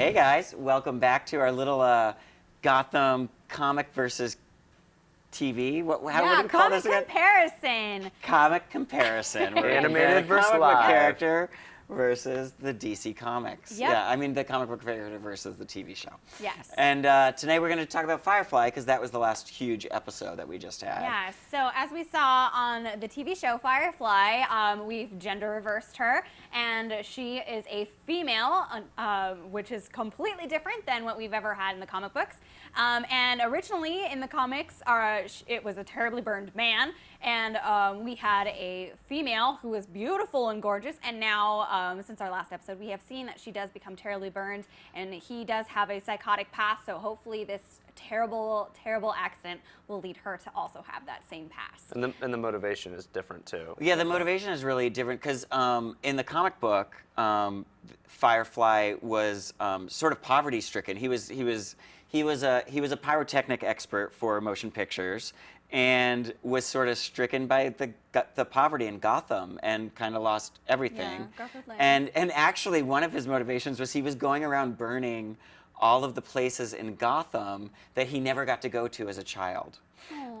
Hey guys, welcome back to our little Gotham comic versus TV. What do we call this again? Comparison. Comic comparison. We're Animated versus comic book live. character versus the DC Comics. Yep. Yeah, I mean the comic book character versus the TV show. Yes. And today we're going to talk about Firefly because that was the last huge episode that we just had. Yeah, so as we saw on the TV show Firefly, we've gender reversed her, and she is a female, which is completely different than what we've ever had in the comic books. And originally in the comics, it was a terribly burned man, and we had a female who was beautiful and gorgeous, and now since our last episode, we have seen that she does become terribly burned, and he does have a psychotic past, so hopefully this terrible, terrible accident will lead her to also have that same past. And the motivation is different too. Yeah, the motivation is really different because in the comic book, Firefly was sort of poverty-stricken. He was a pyrotechnic expert for motion pictures, and was sort of stricken by the poverty in Gotham and kind of lost everything. Yeah, and actually, one of his motivations was he was going around burning all of the places in Gotham that he never got to go to as a child.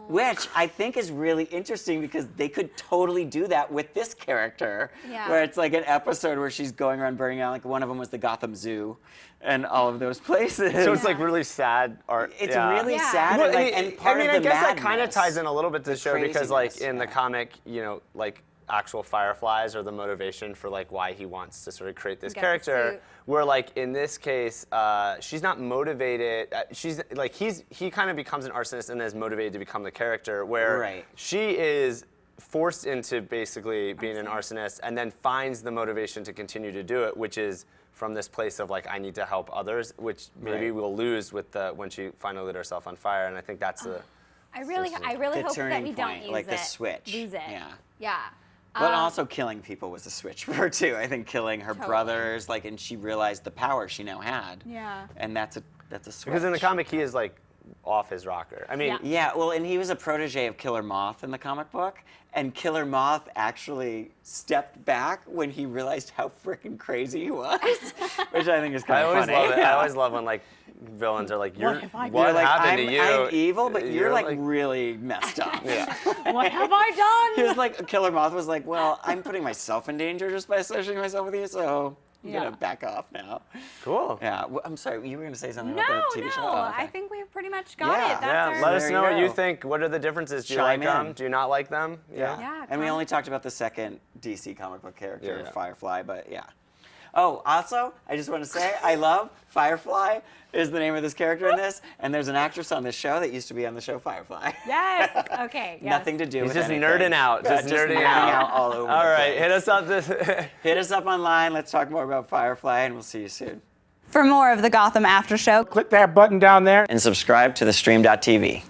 Which I think is really interesting because they could totally do that with this character, where it's like an episode where she's going around burning out. Like one of them was the Gotham Zoo, and all of those places. So it's like really sad art. It's really sad. Well, and part of the I guess that madness, kind of ties in a little bit to the show because, like, in the craziness, comic, you know, like actual Fireflies are the motivation for like why he wants to sort of create this character. Where like in this case, she's not motivated. She's like he kind of becomes an arsonist and is motivated to become the character. Where she is forced into basically being an arsonist and then finds the motivation to continue to do it, which is from this place of like I need to help others, which maybe we'll lose with when she finally lit herself on fire. And I think that's I really hope that we don't use like the switch. Lose it. Yeah. But also killing people was a switch for her too. I think killing her brothers, like, and she realized the power she now had. Yeah. And that's a switch. Because in the comic he is like off his rocker. I mean, yeah. Well, and he was a protege of Killer Moth in the comic book, and Killer Moth actually stepped back when he realized how freaking crazy he was, which I think is kind of funny. Love it. I always love when like villains are like, what happened to you? I'm evil, but you're like really messed up. What have I done? He was like, Killer Moth was like, well, I'm putting myself in danger just by associating myself with you, so I'm gonna back off now. Cool. Yeah. I'm sorry, you were gonna say something about the TV show? Oh, okay. I think we've pretty much got it. That's let us know what you think. What are the differences? Do you like them? Do you not like them? Yeah. And we only talked about the second DC comic book character, Firefly, but yeah. Oh, also, I just want to say, I love Firefly is the name of this character in this, and there's an actress on this show that used to be on the show Firefly. Yes. Okay. Yes. Nothing to do with just anything. nerding out. Just nerding out all over. All right, hit us up. Hit us up online. Let's talk more about Firefly, and we'll see you soon. For more of the Gotham After Show, click that button down there and subscribe to the Stream.tv.